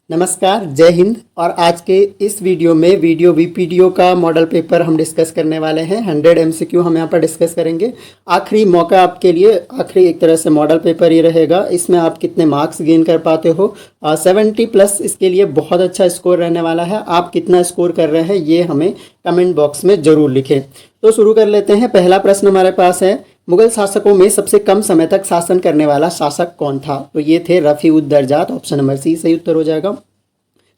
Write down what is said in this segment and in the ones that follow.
नमस्कार, जय हिंद। और आज के इस वीडियो में वीडियो वीपीडीओ का मॉडल पेपर हम डिस्कस करने वाले हैं। 100 एमसीक्यू हम यहाँ पर डिस्कस करेंगे। आखिरी मौका आपके लिए, आखिरी एक तरह से मॉडल पेपर ही रहेगा। इसमें आप कितने मार्क्स गेन कर पाते हो, 70 प्लस इसके लिए बहुत अच्छा स्कोर रहने वाला है। आप कितना स्कोर कर रहे हैं ये हमें कमेंट बॉक्स में ज़रूर लिखें। तो शुरू कर लेते हैं। पहला प्रश्न हमारे पास है, मुगल शासकों में सबसे कम समय तक शासन करने वाला शासक कौन था? तो ये थे रफ़ी-उद-दरजात। ऑप्शन नंबर सी सही उत्तर हो जाएगा।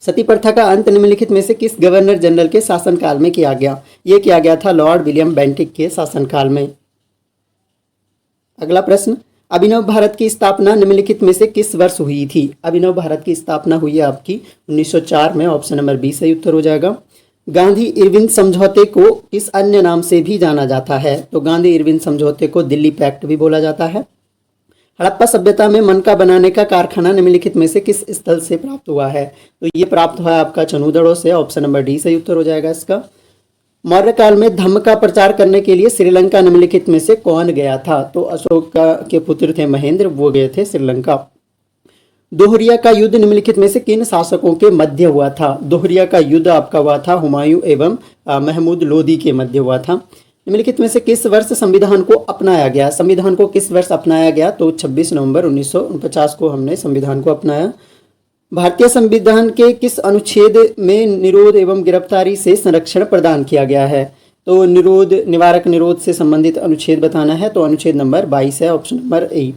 सती प्रथा का अंत निम्नलिखित में से किस गवर्नर जनरल के शासनकाल में किया गया? ये किया गया था लॉर्ड विलियम बेंटिक के शासनकाल में। अगला प्रश्न, अभिनव भारत की स्थापना निम्नलिखित में से किस वर्ष हुई थी? अभिनव भारत की स्थापना हुई है आपकी 1904 में। ऑप्शन नंबर बी सही उत्तर हो जाएगा। गांधी इरविन समझौते को किस अन्य नाम से भी जाना जाता है? तो गांधी इरविन समझौते को दिल्ली पैक्ट भी बोला जाता है। हड़प्पा सभ्यता में मनका बनाने का कारखाना निम्नलिखित में से किस स्थल से प्राप्त हुआ है? तो ये प्राप्त हुआ है आपका चनूदड़ों से। ऑप्शन नंबर डी सही उत्तर हो जाएगा इसका। मौर्य काल में धम्म का प्रचार करने के लिए श्रीलंका निम्नलिखित में से कौन गया था? तो अशोक के पुत्र थे महेंद्र, वो गए थे श्रीलंका। दोहरिया का युद्ध निम्नलिखित में से किन शासकों के मध्य हुआ था? दोहरिया का युद्ध आपका हुआ था हुमायूं एवं महमूद लोदी के मध्य हुआ था। निम्नलिखित में से किस वर्ष संविधान को अपनाया गया? संविधान को किस वर्ष अपनाया गया? तो 26 नवंबर 1949 को हमने संविधान को अपनाया। भारतीय संविधान के किस अनुच्छेद में निरोध एवं गिरफ्तारी से संरक्षण प्रदान किया गया है? तो निरोध, निवारक निरोध से संबंधित अनुच्छेद बताना है। तो अनुच्छेद नंबर 22 है। ऑप्शन नंबर ए।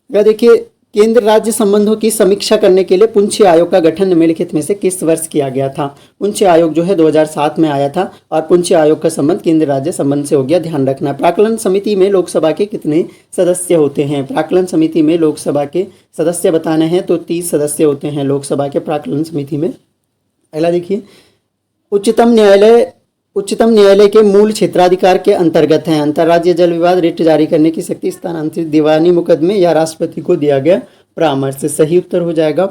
देखिए, केंद्र राज्य संबंधों की समीक्षा करने के लिए पुंछी आयोग का गठन निम्नलिखित में से किस वर्ष किया गया था? पुंछी आयोग जो है 2007 में आया था और पुंछी आयोग का संबंध केंद्र राज्य संबंध से हो गया, ध्यान रखना। प्राक्कलन समिति में लोकसभा के कितने सदस्य होते हैं? प्राक्कलन समिति में लोकसभा के सदस्य बताने हैं तो 30 सदस्य होते हैं लोकसभा के प्राक्कलन समिति में। अगला देखिए, उच्चतम न्यायालय के मूल क्षेत्राधिकार के अंतर्गत है अंतर्राज्यीय जल विवाद रिट जारी करने की शक्ति स्थानांतरित दीवानी मुकदमे या राष्ट्रपति को दिया गया परामर्श। सही उत्तर हो जाएगा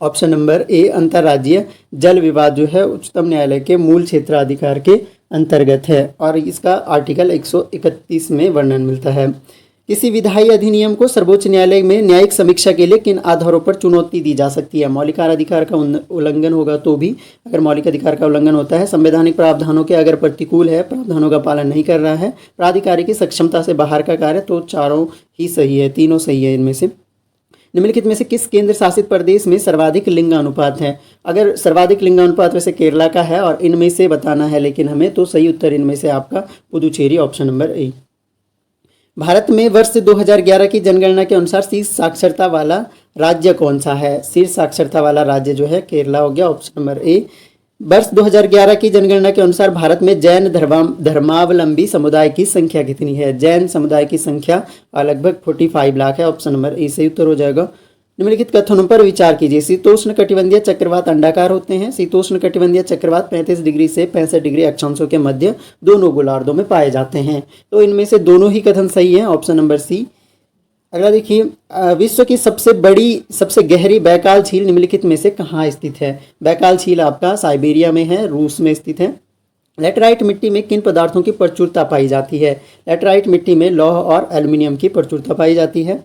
ऑप्शन नंबर ए। अंतर्राज्यीय जल विवाद जो है उच्चतम न्यायालय के मूल क्षेत्राधिकार के अंतर्गत है और इसका आर्टिकल 131 में वर्णन मिलता है। किसी विधायी अधिनियम को सर्वोच्च न्यायालय में न्यायिक समीक्षा के लिए किन आधारों पर चुनौती दी जा सकती है? मौलिक अधिकार का उल्लंघन होगा तो भी, अगर मौलिक अधिकार का उल्लंघन होता है, संवैधानिक प्रावधानों के अगर प्रतिकूल है, प्रावधानों का पालन नहीं कर रहा है, प्राधिकारी की सक्षमता से बाहर का कार्य, तो चारों ही सही है, तीनों सही है इनमें से। निम्नलिखित में से किस केंद्र शासित प्रदेश में सर्वाधिक लिंगानुपात है? अगर सर्वाधिक लिंगानुपात वैसे केरला का है और इनमें से बताना है लेकिन हमें, तो सही उत्तर इनमें से आपका पुदुचेरी। ऑप्शन नंबर ए। भारत में वर्ष 2011 की जनगणना के अनुसार शीर्ष साक्षरता वाला राज्य कौन सा है? शीर्ष साक्षरता वाला राज्य जो है केरला हो गया। ऑप्शन नंबर ए। वर्ष 2011 की जनगणना के अनुसार भारत में जैन धर्मावलंबी समुदाय की संख्या कितनी है? जैन समुदाय की संख्या लगभग 45 लाख है। ऑप्शन नंबर ए सही उत्तर हो जाएगा। निम्नलिखित कथनों पर विचार कीजिए। शीतोष्ण कटिबंधीय चक्रवात अंडाकार होते हैं। शीतोष्ण कटिबंधीय चक्रवात 35 डिग्री से 65 डिग्री अक्षांशों के मध्य दोनों गोलार्धों में पाए जाते हैं। तो इनमें से दोनों ही कथन सही है। Option number C. अगला देखिए, विश्व की सबसे गहरी बैकाल झील निम्नलिखित में से कहाँ स्थित है? बैकाल झील आपका साइबेरिया में है, रूस में स्थित है। लेटराइट मिट्टी में किन पदार्थों की प्रचुरता पाई जाती है? लेटराइट मिट्टी में लौह और एल्युमिनियम की प्रचुरता पाई जाती है।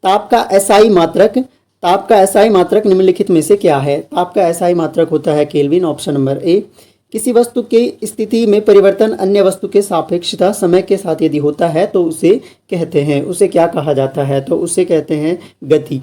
ताप का एसआई मात्रक निम्नलिखित में से क्या है? ताप का एसआई मात्रक होता है केल्विन। ऑप्शन नंबर ए। किसी वस्तु की स्थिति में परिवर्तन अन्य वस्तु के सापेक्षता समय के साथ यदि होता है तो उसे क्या कहा जाता है? तो उसे कहते हैं गति।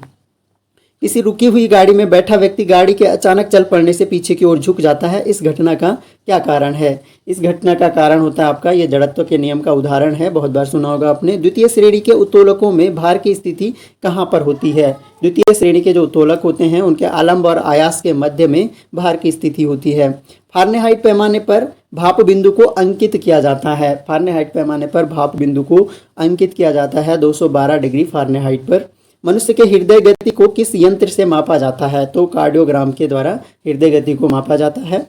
किसी रुकी हुई गाड़ी में बैठा व्यक्ति गाड़ी के अचानक चल पड़ने से पीछे की ओर झुक जाता है, इस घटना का क्या कारण है? इस घटना का कारण होता है आपका, ये जड़त्व के नियम का उदाहरण है, बहुत बार सुना होगा आपने। द्वितीय श्रेणी के उत्तोलकों में भार की स्थिति कहाँ पर होती है? द्वितीय श्रेणी के जो उत्तोलक होते हैं उनके आलंब और आयास के मध्य में भार की स्थिति होती है। फारेनहाइट पैमाने पर भाप बिंदु को अंकित किया जाता है। फारेनहाइट पैमाने पर भाप बिंदु को अंकित किया जाता है 212 डिग्री फारेनहाइट पर। मनुष्य के हृदय गति को किस यंत्र से मापा जाता है? तो कार्डियोग्राम के द्वारा हृदय गति को मापा जाता है।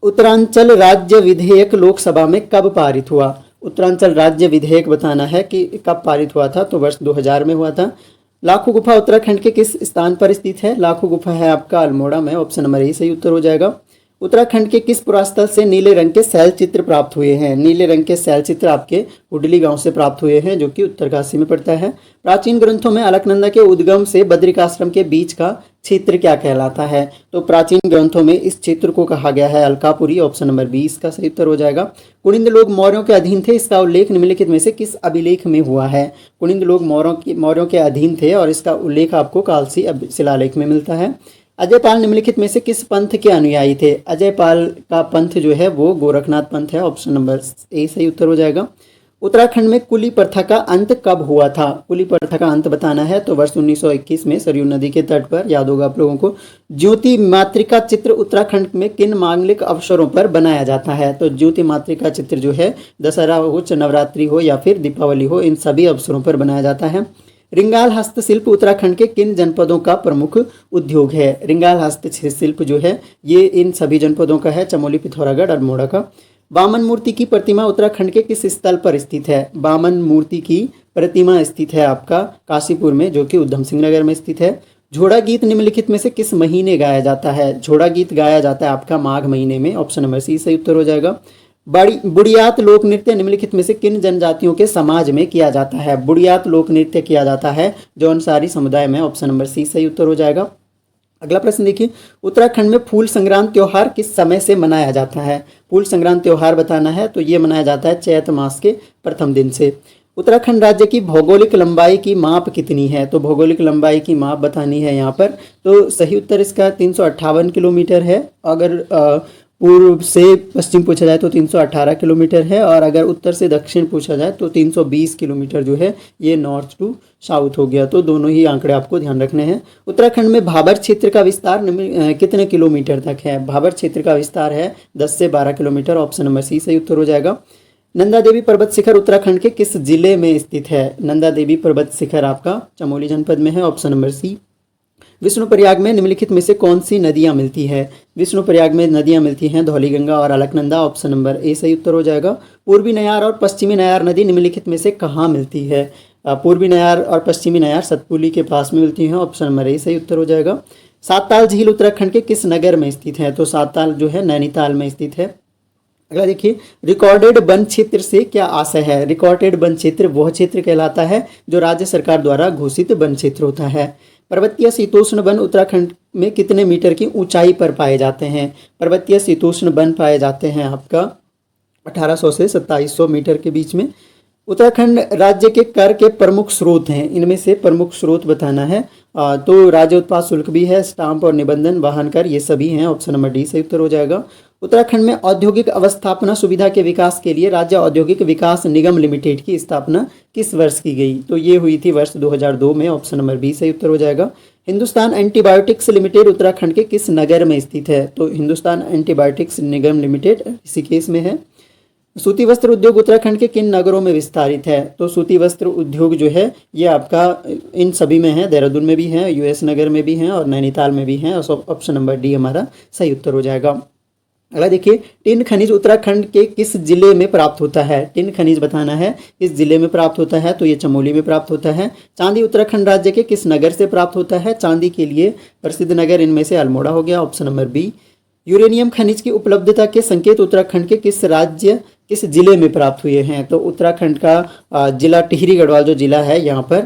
उत्तरांचल राज्य विधेयक लोकसभा में कब पारित हुआ? उत्तरांचल राज्य विधेयक बताना है कि कब पारित हुआ था। तो वर्ष 2000 में हुआ था। लाखों गुफा उत्तराखंड के किस स्थान पर स्थित है? लाखों गुफा है आपका अल्मोड़ा में। ऑप्शन नंबर ए सही उत्तर हो जाएगा। उत्तराखंड के किस पुरास्थल से नीले रंग के शैल चित्र प्राप्त हुए हैं? नीले रंग के शैल चित्र आपके हुडली गांव से प्राप्त हुए हैं, जो कि उत्तरकाशी में पड़ता है। प्राचीन ग्रंथों में अलकनंदा के उद्गम से बद्रिकाश्रम के बीच का क्षेत्र क्या कहलाता है? तो प्राचीन ग्रंथों में इस क्षेत्र को कहा गया है अलकापुरी। ऑप्शन नंबर 20 का सही उत्तर हो जाएगा। कुनिंद लोग मौर्यों के अधीन थे, इसका उल्लेख निम्नलिखित में से किस अभिलेख में हुआ है? कुनिंद लोग मौर्यों के अधीन थे और इसका उल्लेख आपको कालसी शिलालेख में मिलता है। अजयपाल निम्नलिखित में से किस पंथ के अनुयायी थे? अजयपाल का पंथ जो है वो गोरखनाथ पंथ है। ऑप्शन नंबर ए सही उत्तर हो जाएगा। उत्तराखंड में कुली प्रथा का अंत कब हुआ था? कुली प्रथा का अंत बताना है तो वर्ष 1921 में सरयू नदी के तट पर, याद होगा आप लोगों को। ज्योति मातृका चित्र उत्तराखंड में किन मांगलिक अवसरों पर बनाया जाता है? तो ज्योति मातृका चित्र जो है दशहरा हो, नवरात्रि हो या फिर दीपावली हो, इन सभी अवसरों पर बनाया जाता है। रिंगाल हस्तशिल्प उत्तराखंड के किन जनपदों का प्रमुख उद्योग है? रिंगाल हस्तशिल्प जो है ये इन सभी जनपदों का है, चमोली, पिथौरागढ़, अल्मोड़ा का। वामन मूर्ति की प्रतिमा उत्तराखंड के किस स्थल पर स्थित है? वामन मूर्ति की प्रतिमा स्थित है आपका काशीपुर में, जो कि उधम सिंह नगर में स्थित है। झोड़ा गीत निम्नलिखित में से किस महीने गाया जाता है? झोड़ा गीत गाया जाता है आपका माघ महीने में। ऑप्शन नंबर सी सही उत्तर हो जाएगा। बुढ़ियात लोक नृत्य निम्नलिखित में से किन जनजातियों के समाज में किया जाता है? बुढ़ियात लोक नृत्य किया जाता है जौनसारी समुदाय में। ऑप्शन नंबर सी सही उत्तर हो जाएगा। अगला प्रश्न देखिए, उत्तराखंड में फूल संक्रांत त्योहार किस समय से मनाया जाता है? फूल संक्रांत त्योहार बताना है तो ये मनाया जाता है चैत मास के प्रथम दिन से। उत्तराखंड राज्य की भौगोलिक लंबाई की माप कितनी है? तो भौगोलिक लंबाई की माप बतानी है यहाँ पर, तो सही उत्तर इसका 358 किलोमीटर है। अगर पूर्व से पश्चिम पूछा जाए तो 318 किलोमीटर है, और अगर उत्तर से दक्षिण पूछा जाए तो 320 किलोमीटर जो है ये नॉर्थ टू साउथ हो गया। तो दोनों ही आंकड़े आपको ध्यान रखने हैं। उत्तराखंड में भाबर क्षेत्र का विस्तार कितने किलोमीटर तक है? भाबर क्षेत्र का विस्तार है 10 से 12 किलोमीटर। ऑप्शन नंबर सी सही उत्तर हो जाएगा। नंदा देवी पर्वत शिखर उत्तराखंड के किस जिले में स्थित है? नंदा देवी पर्वत शिखर आपका चमोली जनपद में है। ऑप्शन नंबर सी। विष्णुप्रयाग में निम्नलिखित में से कौन सी नदियां मिलती है? विष्णुप्रयाग में नदियां मिलती हैं धौलीगंगा और अलकनंदा। ऑप्शन नंबर ए सही उत्तर हो जाएगा। पूर्वी नयार और पश्चिमी नयार नदी निम्नलिखित में से कहाँ मिलती है? पूर्वी नयार और पश्चिमी नयार सतपुली के पास में मिलती हैं। ऑप्शन नंबर ए सही उत्तर हो जाएगा। सातताल झील उत्तराखंड के किस नगर में स्थित है? तो सातताल जो है नैनीताल में स्थित है। अगला देखिए, रिकॉर्डेड वन क्षेत्र से क्या आशय है? रिकॉर्डेड वन क्षेत्र वह क्षेत्र कहलाता है जो राज्य सरकार द्वारा घोषित वन क्षेत्र होता है। पर्वतीय शीतोष्ण वन उत्तराखंड में कितने मीटर की ऊंचाई पर पाए जाते हैं? पर्वतीय शीतोष्ण वन पाए जाते हैं आपका 1800 से 2700 मीटर के बीच में। उत्तराखंड राज्य के कर के प्रमुख स्रोत हैं, इनमें से प्रमुख स्रोत बताना है। तो राज्य उत्पाद शुल्क भी है, स्टाम्प और निबंधन, वाहन कर, ये सभी हैं। ऑप्शन नंबर डी सही उत्तर हो जाएगा। उत्तराखंड में औद्योगिक अवस्थापना सुविधा के विकास के लिए राज्य औद्योगिक विकास निगम लिमिटेड की स्थापना किस वर्ष की गई? तो ये हुई थी वर्ष 2002 में। ऑप्शन नंबर बी सही उत्तर हो जाएगा। हिंदुस्तान एंटीबायोटिक्स लिमिटेड उत्तराखंड के किस नगर में स्थित है? तो हिंदुस्तान एंटीबायोटिक्स निगम लिमिटेड ऋषिकेश में है। सूती वस्त्र उद्योग उत्तराखंड के किन नगरों में विस्तारित है? तो सूती वस्त्र उद्योग जो है ये आपका इन सभी में है, देहरादून में भी है, यूएस नगर में भी हैं और नैनीताल में भी हैं। और ऑप्शन नंबर डी हमारा सही उत्तर हो जाएगा। अगला देखिए, टिन खनिज उत्तराखंड के किस जिले में प्राप्त होता है? टिन खनिज बताना है किस जिले में प्राप्त होता है, तो ये चमोली में प्राप्त होता है। चांदी उत्तराखंड राज्य के किस नगर से प्राप्त होता है? चांदी के लिए प्रसिद्ध नगर इनमें से अल्मोड़ा हो गया। Option number B. यूरेनियम खनिज की उपलब्धता के संकेत उत्तराखंड के किस जिले में प्राप्त हुए हैं? तो उत्तराखंड का जिला टिहरी गढ़वाल जो जिला है यहाँ पर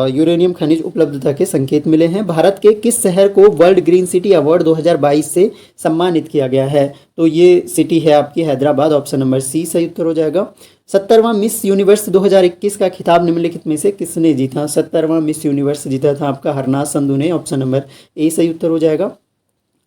यूरेनियम खनिज उपलब्धता के संकेत मिले हैं। भारत के किस शहर को वर्ल्ड ग्रीन सिटी अवार्ड 2022 से सम्मानित किया गया है? तो ये सिटी है आपकी हैदराबाद। ऑप्शन नंबर सी सही उत्तर हो जाएगा। 70वां मिस यूनिवर्स 2021 का खिताब निम्नलिखित में से किसने जीता? 70वां मिस यूनिवर्स जीता था आपका हरनाथ संधू ने। ऑप्शन नंबर ए सही उत्तर हो जाएगा।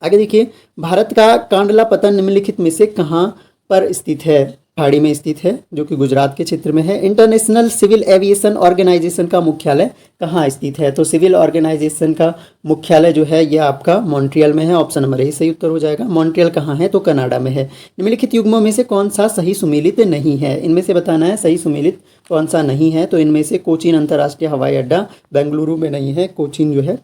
आगे देखिए, भारत का कांडला पतन निम्नलिखित में से कहाँ पर स्थित है? पहाड़ी में स्थित है, जो कि गुजरात के क्षेत्र में है। इंटरनेशनल सिविल एविएशन ऑर्गेनाइजेशन का मुख्यालय कहाँ स्थित है? तो सिविल ऑर्गेनाइजेशन का मुख्यालय जो है ये आपका मॉन्ट्रियल में है। ऑप्शन नंबर ए सही उत्तर हो जाएगा। मॉन्ट्रियल कहाँ है? तो कनाडा में है। निम्नलिखित युग्मों में से कौन सा सही सुमेलित नहीं है? इनमें से बताना है सही सुमेलित कौन सा नहीं है। तो इनमें से कोचीन अंतर्राष्ट्रीय हवाई अड्डा बेंगलुरु में नहीं है, कोचीन जो है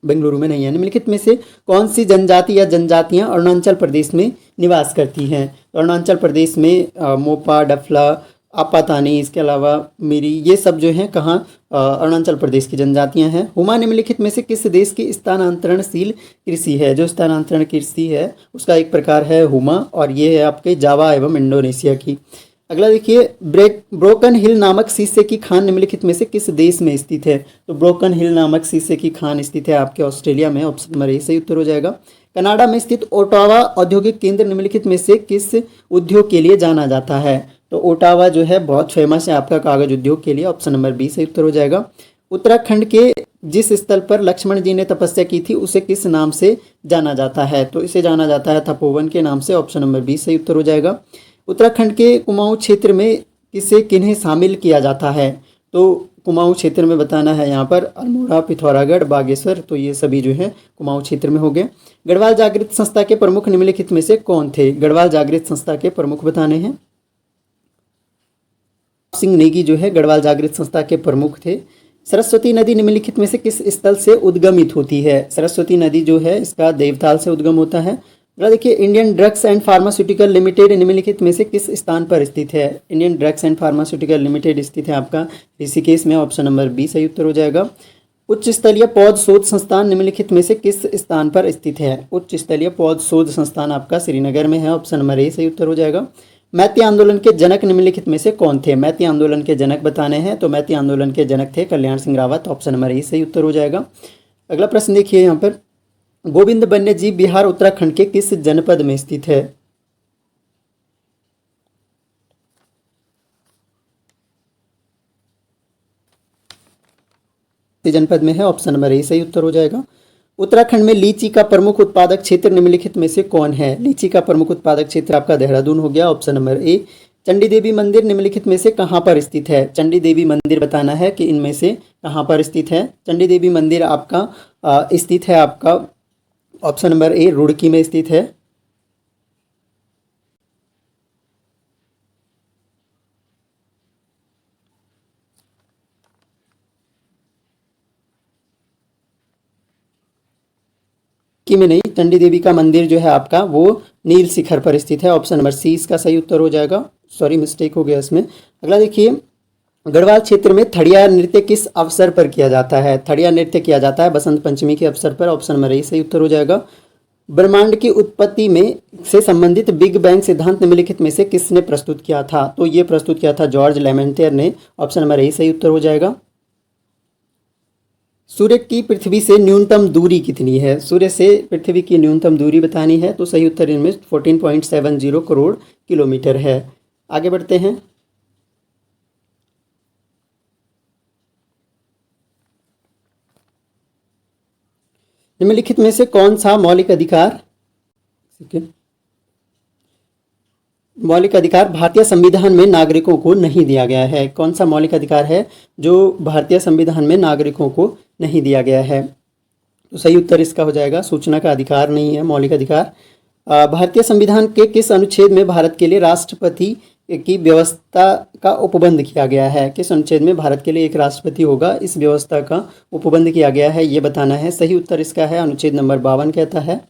बेंगलुरु में नहीं है। निम्नलिखित में से कौन सी जनजाति या जनजातियां अरुणाचल प्रदेश में निवास करती हैं? तो अरुणाचल प्रदेश में मोपा, डफला, आपातानी, इसके अलावा मिरी, ये सब जो हैं कहाँ, अरुणाचल प्रदेश की जनजातियां हैं। हुमा निम्नलिखित में से किस देश की स्थानांतरणशील कृषि है? जो स्थानांतरण कृषि है उसका एक प्रकार है हुमा, और ये है आपके जावा एवं इंडोनेशिया की। अगला देखिए, ब्रोकन हिल नामक शीशे की खान निम्नलिखित में से किस देश में स्थित है? तो ब्रोकन हिल नामक शीशे की खान स्थित है आपके ऑस्ट्रेलिया में। ऑप्शन नंबर ए सही उत्तर हो जाएगा। कनाडा में स्थित ओटावा औद्योगिक केंद्र निम्नलिखित में से किस उद्योग के लिए जाना जाता है? तो ओटावा जो है बहुत फेमस है आपका कागज उद्योग के लिए। ऑप्शन नंबर बी सही उत्तर हो जाएगा। उत्तराखंड के जिस स्थल पर लक्ष्मण जी ने तपस्या की थी उसे किस नाम से जाना जाता है? तो इसे जाना जाता है तपोवन के नाम से। ऑप्शन नंबर बी सही उत्तर हो जाएगा। उत्तराखंड के कुमाऊं क्षेत्र में किसे किन्हें शामिल किया जाता है? तो कुमाऊं क्षेत्र में बताना है यहाँ पर अल्मोड़ा, पिथौरागढ़, बागेश्वर, तो ये सभी जो है कुमाऊं क्षेत्र में हो गए। गढ़वाल जागृत संस्था के प्रमुख निम्नलिखित में से कौन थे? गढ़वाल जागृत संस्था के प्रमुख बताने हैं। सिंह नेगी जो है गढ़वाल जागृत संस्था के प्रमुख थे। सरस्वती नदी निम्नलिखित में से किस स्थल से उद्गमित होती है? सरस्वती नदी जो है इसका देवताल से उद्गम होता है। अगला देखिए, Indian drugs and pharmaceutical limited निम्नलिखित में से किस स्थान पर स्थित है? Indian drugs and pharmaceutical limited स्थित है आपका ऋषिकेश में। ऑप्शन नंबर बी सही उत्तर हो जाएगा। उच्च स्तरीय पौध शोध संस्थान निम्नलिखित में से किस स्थान पर स्थित है? उच्च स्तरीय पौध शोध संस्थान आपका श्रीनगर में है। ऑप्शन नंबर ए सही उत्तर हो जाएगा। मैती आंदोलन के जनक निम्नलिखित में से कौन थे? मैती आंदोलन के जनक बताने हैं, तो मैती आंदोलन के जनक थे Kalyan Singh Rawat. Option number A सही उत्तर हो जाएगा। अगला प्रश्न देखिए यहाँ पर, गोविंद वन्य जीव विहार उत्तराखंड के किस जनपद में स्थित है? जनपद में है। ऑप्शन नंबर ए सही उत्तर हो जाएगा। उत्तराखंड में लीची का प्रमुख उत्पादक क्षेत्र निम्नलिखित में से कौन है? लीची का प्रमुख उत्पादक क्षेत्र आपका देहरादून हो गया। Option number A. Chandi Devi मंदिर निम्नलिखित में से कहाँ पर स्थित है? चंडी देवी मंदिर बताना है कि इनमें से कहाँ पर स्थित है। चंडी देवी मंदिर आपका स्थित है आपका ऑप्शन नंबर ए रुड़की में स्थित है। की में नहीं, चंडी देवी का मंदिर जो है आपका वो नील शिखर पर स्थित है। ऑप्शन नंबर सी इसका सही उत्तर हो जाएगा। सॉरी मिस्टेक हो गया इसमें। अगला देखिए, गढ़वाल क्षेत्र में थड़िया नृत्य किस अवसर पर किया जाता है? थड़िया नृत्य किया जाता है बसंत पंचमी के अवसर पर। ऑप्शन नंबर ए सही उत्तर हो जाएगा। ब्रह्मांड की उत्पत्ति में से संबंधित बिग बैंग सिद्धांत निम्नलिखित में से किसने प्रस्तुत किया था? तो ये प्रस्तुत किया था जॉर्ज लेमेंटियर ने। ऑप्शन नंबर ए सही उत्तर हो जाएगा। सूर्य की पृथ्वी से न्यूनतम दूरी कितनी है? सूर्य से पृथ्वी की न्यूनतम दूरी बतानी है, तो सही उत्तर इनमें 14.70 करोड़ किलोमीटर है। आगे बढ़ते हैं। निम्नलिखित में से कौन सा मौलिक अधिकार भारतीय संविधान में नागरिकों को नहीं दिया गया है? कौन सा मौलिक अधिकार है जो भारतीय संविधान में नागरिकों को नहीं दिया गया है? तो सही उत्तर इसका हो जाएगा सूचना का अधिकार नहीं है मौलिक अधिकार। भारतीय संविधान के किस अनुच्छेद में भारत के लिए राष्ट्रपति की व्यवस्था का उपबंध किया गया है? किस अनुच्छेद में भारत के लिए एक राष्ट्रपति होगा, इस व्यवस्था का उपबंध किया गया है, ये बताना है। सही उत्तर इसका है अनुच्छेद नंबर 52 कहता है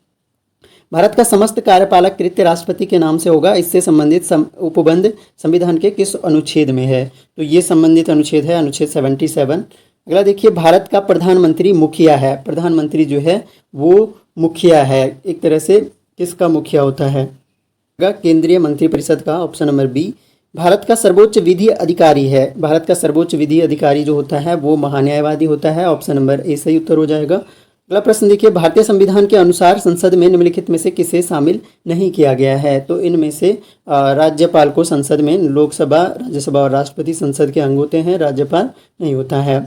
भारत का समस्त कार्यपालक कृत्य राष्ट्रपति के नाम से होगा। इससे संबंधित उपबंध संविधान के किस अनुच्छेद में है? तो ये संबंधित अनुच्छेद है अनुच्छेद 77। अगला देखिए, भारत का प्रधानमंत्री मुखिया है। प्रधानमंत्री जो है वो मुखिया है, एक तरह से किसका मुखिया होता है? केंद्रीय मंत्रिपरिषद का। Option number B. भारत का सर्वोच्च विधि अधिकारी है। भारत का सर्वोच्च विधि अधिकारी जो होता है वो महान्यायवादी होता है। ऑप्शन नंबर ए सही उत्तर हो जाएगा। अगला प्रश्न देखिए, भारतीय संविधान के अनुसार संसद में निम्नलिखित में से किसे शामिल नहीं किया गया है? तो इनमें से राज्यपाल को संसद में, लोकसभा, राज्यसभा और राष्ट्रपति संसद के अंग होते हैं, राज्यपाल नहीं होता है।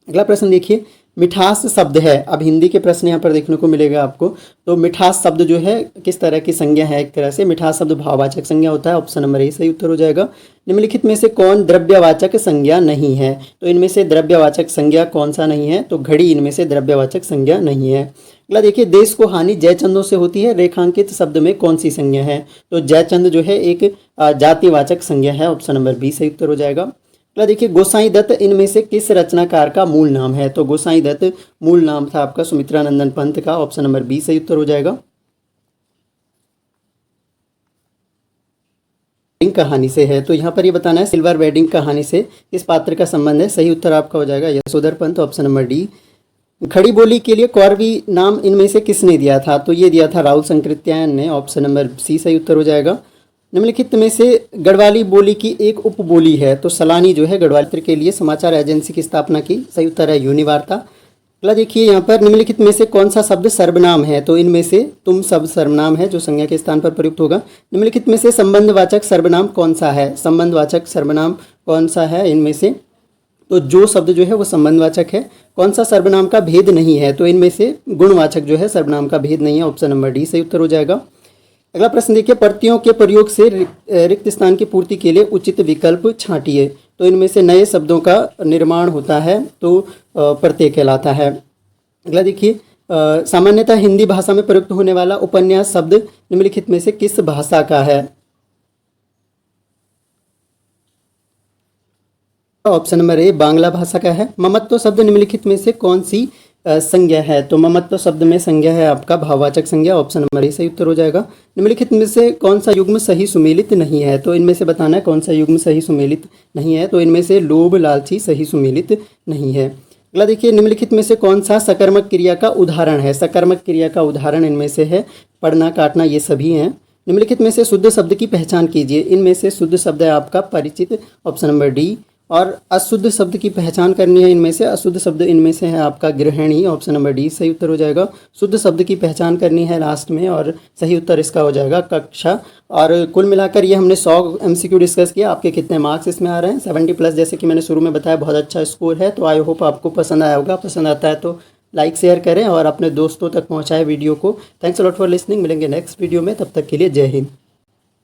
अगला प्रश्न देखिए, मिठास शब्द है। अब हिंदी के प्रश्न यहाँ पर देखने को मिलेगा आपको। तो मिठास शब्द जो है किस तरह की संज्ञा है? एक तरह से मिठास शब्द भाववाचक संज्ञा होता है। ऑप्शन नंबर ए सही उत्तर हो जाएगा। निम्नलिखित में से कौन द्रव्यवाचक संज्ञा नहीं है? तो इनमें से द्रव्यवाचक संज्ञा कौन सा नहीं है? तो घड़ी इनमें से द्रव्यवाचक संज्ञा नहीं है। अगला देखिए, देश को हानि जयचंदों से होती है, रेखांकित शब्द में कौन सी संज्ञा है? तो जयचंद जो है एक जातिवाचक संज्ञा है। ऑप्शन नंबर बी सही उत्तर हो जाएगा। अगला देखिए, गोसाई दत्त इनमें से किस रचनाकार का मूल नाम है? तो गोसाई दत्त मूल नाम था आपका सुमित्रानंदन पंत का। ऑप्शन नंबर बी सही उत्तर हो जाएगा। कहानी से है। तो यहाँ पर ये बताना है सिल्वर वेडिंग कहानी से किस पात्र का संबंध है। सही उत्तर आपका हो जाएगा Yashodhar Pant, option number D. खड़ी बोली के लिए कौरवी नाम इनमें से किसने दिया था? तो ये दिया था राहुल संकृत्यायन ने, ऑप्शन नंबर सी सही उत्तर हो जाएगा। निम्नलिखित में से गढ़वाली बोली की एक उपबोली है। तो सलानी जो है गढ़वाली के लिए समाचार एजेंसी की स्थापना की। सही उत्तर है यूनिवार्ता। अगला देखिए यहाँ पर निम्नलिखित में से कौन सा शब्द सर्वनाम है? तो इनमें से तुम शब्द सर्वनाम है जो संज्ञा के स्थान पर प्रयुक्त होगा। निम्नलिखित में से संबंधवाचक सर्वनाम कौन सा है? संबंधवाचक सर्वनाम कौन सा है इनमें से? तो जो शब्द जो है वो संबंधवाचक है। कौन सा सर्वनाम का भेद नहीं है? तो इनमें से गुणवाचक जो है सर्वनाम का भेद नहीं है, ऑप्शन नंबर डी सही उत्तर हो जाएगा। अगला प्रश्न देखिए, प्रत्ययों के प्रयोग से रिक्त स्थान की पूर्ति के लिए उचित विकल्प छांटिए। तो इनमें से नए शब्दों का निर्माण होता है तो प्रत्यय कहलाता है। अगला देखिए, सामान्यतः हिंदी भाषा में प्रयुक्त होने वाला उपन्यास शब्द निम्नलिखित में से किस भाषा का है? ऑप्शन नंबर ए बांग्ला भाषा का है। ममत्व शब्द निम्नलिखित में से कौन सी संज्ञा है? तो ममत्व शब्द में संज्ञा है आपका भाववाचक संज्ञा, ऑप्शन नंबर ए सही उत्तर हो जाएगा। निम्नलिखित में से कौन सा युग्म सही सुमेलित नहीं है? तो इनमें से बताना है कौन सा युग्म सही सुमेलित नहीं है। तो इनमें से लोभ लालची सही सुमेलित नहीं है। अगला देखिए, निम्नलिखित में से कौन सा सकर्मक क्रिया का उदाहरण है? सकर्मक क्रिया का उदाहरण इनमें से है पढ़ना, काटना, ये सभी हैं। निम्नलिखित में से शुद्ध शब्द की पहचान कीजिए। इनमें से शुद्ध शब्द है आपका परिचित, ऑप्शन नंबर डी। और अशुद्ध शब्द की पहचान करनी है। इनमें से अशुद्ध शब्द इनमें से है आपका गृहिणी, ऑप्शन नंबर डी सही उत्तर हो जाएगा। शुद्ध शब्द की पहचान करनी है लास्ट में, और सही उत्तर इसका हो जाएगा कक्षा। और कुल मिलाकर ये हमने 100 MCQ डिस्कस किया। आपके कितने मार्क्स इसमें आ रहे हैं? 70+। जैसे कि मैंने शुरू में बताया बहुत अच्छा स्कोर है। तो आई होप आपको पसंद आया होगा। पसंद आता है तो लाइक शेयर करें और अपने दोस्तों तक पहुँचाएं वीडियो को। Thanks a lot for listening. मिलेंगे नेक्स्ट वीडियो में, तब तक के लिए जय हिंद।